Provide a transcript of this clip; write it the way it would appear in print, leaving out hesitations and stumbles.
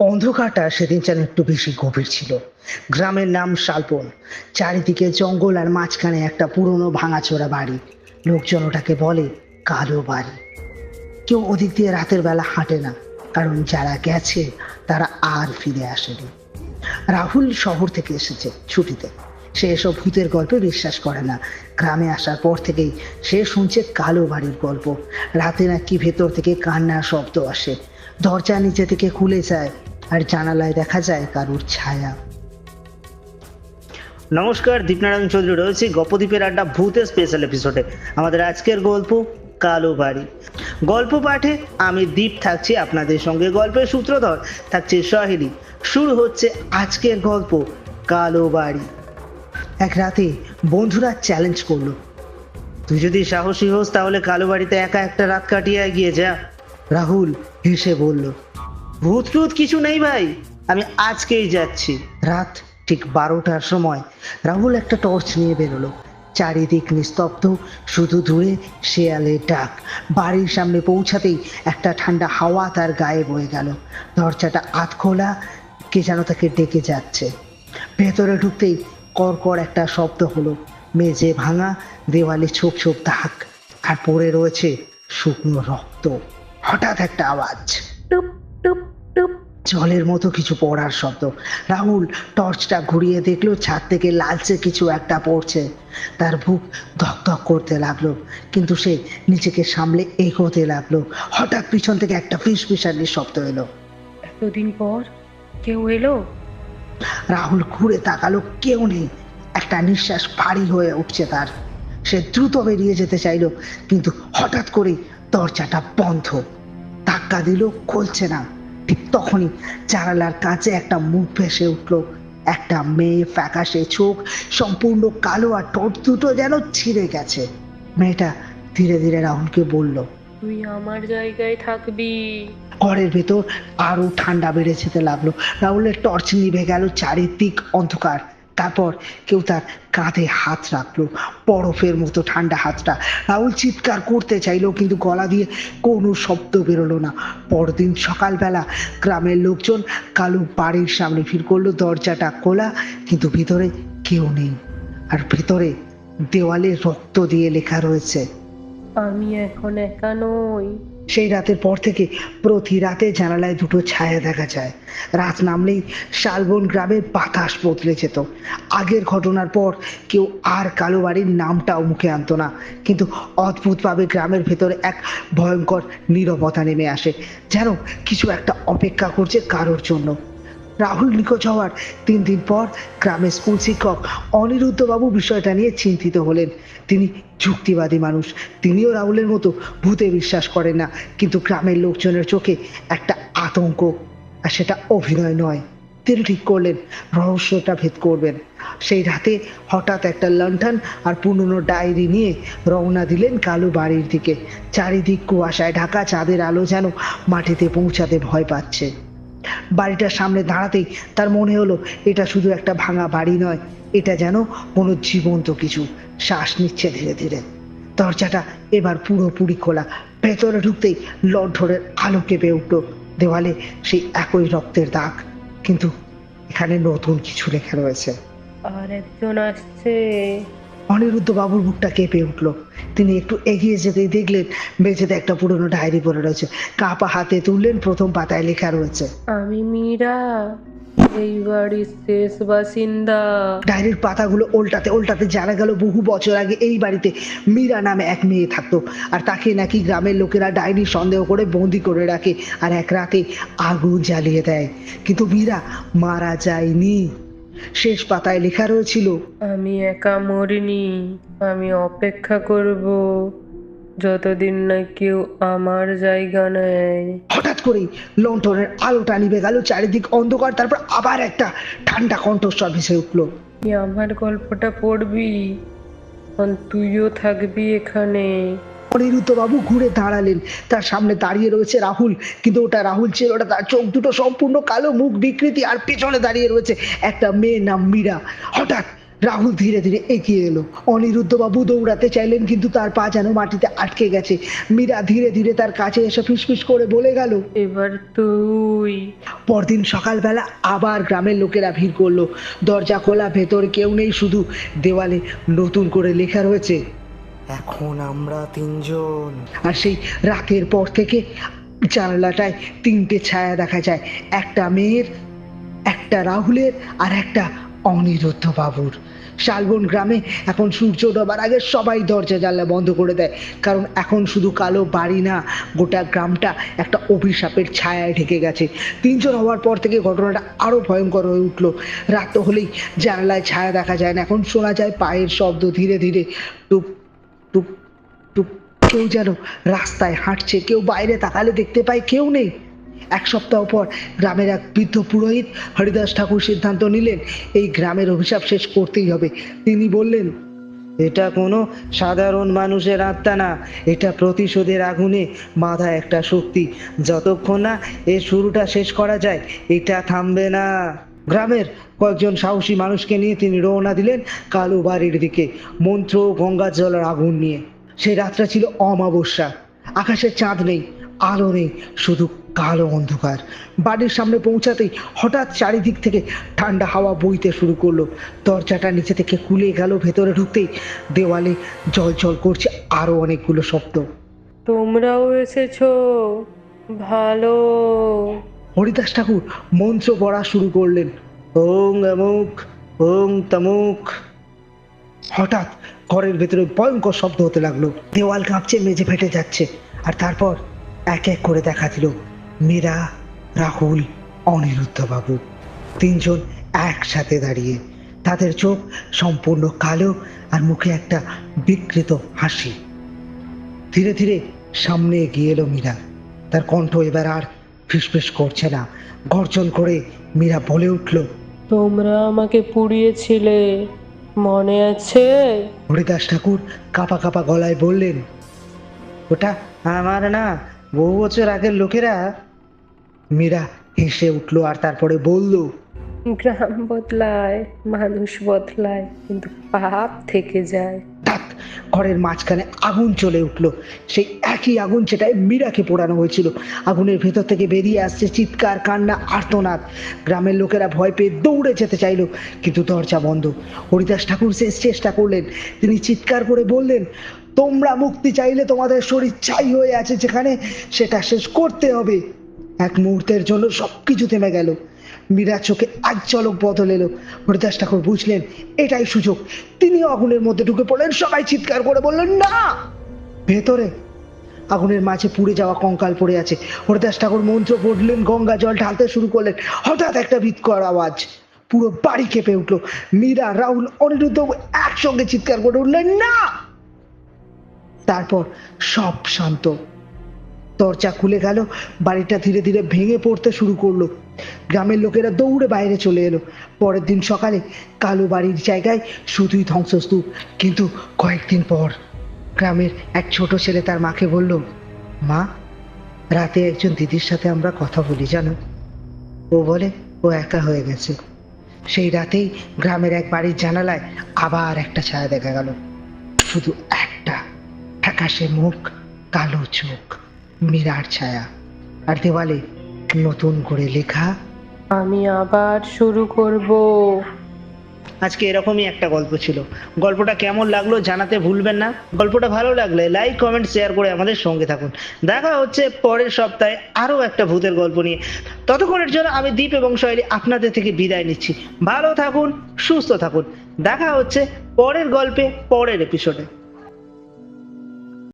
অন্ধকারটা সেদিন যেন একটু বেশি গভীর ছিল। গ্রামের নাম শালবন। চারিদিকে জঙ্গল আর মাঝখানে একটা পুরনো ভাঙাচোরা বাড়ি। লোকজন ওটাকে বলে কালো বাড়ি। কেউ ওদিক দিয়ে রাতের বেলা হাঁটে না, কারণ যারা গেছে তারা আর ফিরে আসেনি। রাহুল শহর থেকে এসেছে ছুটিতে। সে এসব ভূতের গল্পে বিশ্বাস করে না। গ্রামে আসার পর থেকেই সে শুনছে কালো বাড়ির গল্প। রাতে নাকি ভেতর থেকে কান্নার শব্দ আসে, দরজা নিচে থেকে খুলে যায়, আর জানালায় দেখা যায় কারুর ছায়া। নমস্কার, দীপনারায়ণ চৌধুরী রয়েছে গল্পদ্বীপের আড্ডা ভূতের স্পেশাল এপিসোডে। আমাদের আজকের গল্প কালো বাড়ি। গল্প পাঠে আমি দীপ থাকছি আপনাদের সঙ্গে, গল্পের সূত্রধর থাকছে সাহিলি। শুরু হচ্ছে আজকের গল্প কালো বাড়ি। এক রাতে বন্ধুরা চ্যালেঞ্জ করলো, তুই যদি সাহসী হোস তাহলে কালো বাড়িতে একা একটা রাত কাটিয়ে এগিয়ে যা। রাহুল হেসে বলল, ভূত টুত কিছু নেই ভাই, আমি আজকেই যাচ্ছি। রাত ঠিক 12টার সময় রাহুল একটা টর্চ নিয়ে বেরোলো। চারিদিক নিস্তব্ধ, শুধু দূরে শেয়ালের ডাক। বাড়ির সামনে পৌঁছাতেই একটা ঠান্ডা হাওয়া তার গায়ে বয়ে গেল। দরজাটা আধ খোলা, কে যেন তাকে ডেকে যাচ্ছে। ভেতরে ঢুকতেই কড়কড় একটা শব্দ হলো। মেঝে ভাঙা, দেওয়ালে ছোপ ছোপ দাগ, আর পড়ে রয়েছে শুকনো রক্ত। হঠাৎ একটা আওয়াজ, টুপ টুপ টুপ, জলের মতো কিছু পড়ার শব্দ। রাহুল টর্চটা ঘুরিয়ে দেখলো ছাদ থেকে লালচে কিছু একটা পড়ছে। তার বুক ধক ধক করতে লাগলো, কিন্তু সে নিজেকে সামলে এগোতে লাগলো। হঠাৎ পিছন থেকে একটা ফিসফিসানির শব্দ এলো। এতদিন পর কেউ এলো? রাহুল ঘুরে তাকালো, কেউ নেই। একটা নিঃশ্বাস ভারী হয়ে উঠছে তার। সে দ্রুত বেরিয়ে যেতে চাইলো, কিন্তু হঠাৎ করে দরজাটা বন্ধ। ধাক্কা দিল, খুলছে না। ঠিক তখনই জানালার কাছে একটা মুখ ভেসে উঠলো। একটা মেয়ে, ফ্যাকাশে চোখ, সম্পূর্ণ কালো, আর ঠোঁট দুটো যেন ছিঁড়ে গেছে। মেয়েটা ধীরে ধীরে রাহুলকে বলল, তুই আমার জায়গায় থাকবি। ঘরের ভেতর আরো ঠান্ডা বেড়ে যেতে লাগলো। রাহুলের টর্চ নিভে গেল, চারিদিক অন্ধকার। তারপর কেউ তার কাঁধে হাত রাখলো, বরফের মতো ঠান্ডা হাতটা। রাহুল চিৎকার করতে চাইলো, কিন্তু গলা দিয়ে কোনো শব্দ বেরোলো না। পরদিন সকালবেলা গ্রামের লোকজন কালু বাড়ির সামনে ভিড় করলো। দরজাটা খোলা, কিন্তু ভিতরে কেউ নেই। আর ভেতরে দেওয়ালে রক্ত দিয়ে লেখা রয়েছে, আমি এখন একা নই। সেই রাতের পর থেকে প্রতি রাতে জানালায় দুটো ছায়া দেখা যায়। রাত নামলেই শালবন গ্রামের বাতাস বদলে যেত। আগের ঘটনার পর কেউ আর কালো বাড়ির নামটাও মুখে আনতো না, কিন্তু অদ্ভুতভাবে গ্রামের ভেতরে এক ভয়ঙ্কর নীরবতা নেমে আসে, যেন কিছু একটা অপেক্ষা করছে কারোর জন্য। রাহুল নিখোঁজ হওয়ার 3 দিন পর গ্রামের স্কুল শিক্ষক অনিরুদ্ধ বাবু বিষয়টা নিয়ে চিন্তিত হলেন। তিনি যুক্তিবাদী মানুষ, তিনিও রাহুলের মতো ভূতে বিশ্বাস করেন না, কিন্তু গ্রামের লোকজনের চোখে একটা আতঙ্ক, আর সেটা অভিনয় নয়। তিনি ঠিক করলেন রহস্যটা ভেদ করবেন। সেই রাতে হঠাৎ একটা লণ্ঠন আর পুরনো ডায়েরি নিয়ে রওনা দিলেন কালো বাড়ির দিকে। চারিদিক কুয়াশায় ঢাকা, চাঁদের আলো যেন মাটিতে পৌঁছাতে ভয় পাচ্ছে। বাড়িটার সামনে দাঁড়াতেই তার মনে হলো এটা শুধু একটা ভাঙা বাড়ি নয়, এটা যেন কোনো জীবন্ত কিছু শ্বাস নিচ্ছে ধীরে ধীরে। দরজাটা এবার পুরোপুরি খোলা। ভেতরে ঢুকতেই লণ্ঠনের আলো কেঁপে উঠলো। দেওয়ালে সেই একই রক্তের দাগ, কিন্তু এখানে নতুন কিছু লেখা রয়েছে। আর একজন আসছে। অনিরুদ্ধ বাবুর বুকটা কেঁপে উঠলো। তিনি একটু এগিয়ে যেতেই দেখলেন মেঝেতে একটা পুরনো ডায়েরি পড়ে রয়েছে। কাপা হাতে তুললেন, প্রথম পাতায় লেখা রয়েছে, আমি মীরা, এই বাড়ির শেষ বাসিন্দা। ডায়েরির পাতাগুলো উল্টাতে উল্টাতে জানা গেল বহু বছর আগে এই বাড়িতে মীরা নামে এক মেয়ে থাকতো, আর তাকে নাকি গ্রামের লোকেরা ডাইনি সন্দেহ করে বন্দি করে রাখে আর এক রাতে আগুন জ্বালিয়ে দেয়। কিন্তু মীরা মারা যায়নি। শেষ পাতায় লেখা রয়েছিল, আমি একা মরিনি, আমি অপেক্ষা করব যতদিন না কেউ আমার জায়গা নেয়। হঠাৎ করেই লণ্ঠনের আলোটা নিভে গেল, চারিদিক অন্ধকার। তারপর আবার একটা ঠান্ডা কণ্ঠস্বর ভেসে উঠলো, তুই আমার গল্পটা পড়বি, কারণ তুইও থাকবি এখানে। অনিরুদ্ধ বাবু ঘুরে দাঁড়ালেন। তার সামনে দাঁড়িয়ে রয়েছে রাহুল, কিন্তু ওটা রাহুল ছিল না। তার চোখ দুটো সম্পূর্ণ কালো, মুখ বিকৃতি, আর পেছনে দাঁড়িয়ে রয়েছে একটা মেয়ে নাম মীরা। হঠাৎ রাহুল ধীরে ধীরে এগিয়ে এলো। অনিরুদ্ধবাবু দৌড়াতে চাইলেন, কিন্তু তার পা যেন মাটিতে আটকে গেছে। মীরা ধীরে ধীরে তার কাছে এসে ফিসফিস করে বলে গেল। এবার তুই। পরদিন সকালবেলা আবার গ্রামের লোকেরা ভিড় করলো। দরজা খোলা, ভেতরে কেউ নেই, শুধু দেওয়ালে নতুন করে লেখা রয়েছে, এখন আমরা তিনজন। আর সেই রাতের পর থেকে জানালাটায় তিনটে ছায়া দেখা যায়, একটা মেয়ের, একটা রাহুলের, আর একটা অনিরুদ্ধ বাবুর। শালবন গ্রামে এখন সূর্য ডোবার আগে সবাই দরজা জানলা বন্ধ করে দেয়, কারণ এখন শুধু কালো বাড়ি না, গোটা গ্রামটা একটা অভিশাপের ছায়ায় ঢেকে গেছে। তিনজন হওয়ার পর থেকে ঘটনাটা আরো ভয়ঙ্কর হয়ে উঠলো। রাত হলেই জানলায় ছায়া দেখা যায় না, এখন শোনা যায় পায়ের শব্দ, ধীরে ধীরে টুপ টুপ টুপ। কেউ যেন রাস্তায় হাঁটছে, কেউ বাইরে তাকালে দেখতে পায় কেউ নেই। এক সপ্তাহ পর গ্রামের এক বৃদ্ধ পুরোহিত হরিদাস ঠাকুর সিদ্ধান্ত নিলেন, এই গ্রামের অভিশাপ শেষ করতেই হবে। তিনি বললেন, এটা কোনো সাধারণ মানুষের আত্মা না, এটা প্রতিশোধের আগুনে বাঁধা একটা শক্তি। যতক্ষণ না এর শুরুটা শেষ করা যায়, এটা থামবে না। গ্রামের কয়েকজন সাহসী মানুষকে নিয়ে তিনি রওনা দিলেন কালো বাড়ির দিকে, মন্ত্র ও গঙ্গার জলের আগুন নিয়ে। সেই রাতটা ছিল অমাবস্যা, আকাশে চাঁদ নেই, আলো নেই, শুধু কালো অন্ধকার। বাড়ির সামনে পৌঁছাতেই হঠাৎ চারিদিক থেকে ঠান্ডা হাওয়া বইতে শুরু করলো। দরজাটা নিচে থেকে খুলে গেল, ভেতরে ঢুকতেই দেওয়ালে জল জল করছে আরো অনেকগুলো শব্দ। তোমরাও এসেছো, ভালো। হরিদাস ঠাকুর মন্ত্র পড়া শুরু করলেন, ওং অমুক ওং তমুক। হঠাৎ ঘরের ভেতরে ভয়ঙ্কর শব্দ হতে লাগলো, দেওয়াল কাঁপছে, মেঝে ফেটে যাচ্ছে। আর তারপর এক এক করে দেখা দিল মীরা, রাহুল, অনিরুদ্ধ বাবু, তিনজন একসাথে দাঁড়িয়ে। তাদের চোখ সম্পূর্ণ কালো আর মুখে একটা বিকৃত হাসি। ধীরে ধীরে সামনে এগিয়ে এলো মীরা। তার কণ্ঠ এবার আর ফিসফিস করছে না, গর্জন করে মীরা বলে উঠল, তোমরা আমাকে পুড়িয়েছিলে, মনে আছে? হরিদাস ঠাকুর কাঁপা কাঁপা গলায় বললেন, ওটা আমার না, বহু বছর আগের লোকেরা। মীরা হেসে উঠলো আর তারপরে বলল, গ্রাম বদলায়, মানুষ বদলায়, কিন্তু পাপ থেকে যায়। ধাক, ঘরের মাঝখানে আগুন চলে উঠলো, সেই একই আগুন যেটায় মীরাকে পোড়ানো হয়েছিল। আগুনের ভেতর থেকে বেরিয়ে আসছে চিৎকার, কান্না, আর্তনাদ। গ্রামের লোকেরা ভয় পেয়ে দৌড়ে যেতে চাইলো, কিন্তু দরজা বন্ধ। হরিদাস ঠাকুর শেষ চেষ্টা করলেন, তিনি চিৎকার করে বললেন, তোমরা মুক্তি চাইলে তোমাদের শরীর ছাই হয়ে আছে যেখানে, সেটা শেষ করতে হবে। এক মুহূর্তের জন্য সবকিছু থেমে গেল। মীরার চোখে এক ঝলক বদল এলো। হরিদাস ঠাকুর বুঝলেন এটাই সুযোগ। তিনিও আগুনের মধ্যে ঢুকে পড়লেন। সবাই চিৎকার করে বললেন, না! ভেতরে আগুনের মাঝে পুড়ে যাওয়া কঙ্কাল পড়ে আছে। হরিদাস ঠাকুর মন্ত্র পড়লেন, গঙ্গা জল ঢালতে শুরু করলেন। হঠাৎ একটা বিকট আওয়াজ, পুরো বাড়ি কেঁপে উঠলো। মীরা, রাহুল, অনিরুদ্ধ একসঙ্গে চিৎকার করে উঠলেন, না! তারপর সব শান্ত। দরজা খুলে গেল, বাড়িটা ধীরে ধীরে ভেঙে পড়তে শুরু করলো। গ্রামের লোকেরা দৌড়ে বাইরে চলে এলো। পরের দিন সকালে কালো বাড়ির জায়গায় শুধুই ধ্বংসস্তূপ। কিন্তু কয়েকদিন পর গ্রামের এক ছোট ছেলে তার মাকে বলল, মা, রাতে একজন দিদির সাথে আমরা কথা বলি জানো, ও বলে ও একা হয়ে গেছে। সেই রাতেই গ্রামের এক বাড়ির জানালায় আবার একটা ছায়া দেখা গেল, শুধু একটা, ফ্যাকাশে মুখ, কালো চোখ, মীরার ছায়া। আর দেওয়ালে নতুন করে লেখা, আমি আবার শুরু করব। আজকে এরকমই একটা গল্প ছিল। গল্পটা কেমন লাগলো জানাতে ভুলবেন না। গল্পটা ভালো লাগলে লাইক, কমেন্ট, শেয়ার করে আমাদের সঙ্গে থাকুন। দেখা হচ্ছে পরের সপ্তাহে আরো একটা ভূতের গল্প নিয়ে। ততক্ষণের জন্য আমি দীপ এবং শৈলী আপনাদের থেকে বিদায় নিচ্ছি। ভালো থাকুন, সুস্থ থাকুন। দেখা হচ্ছে পরের গল্পে, পরের এপিসোডে।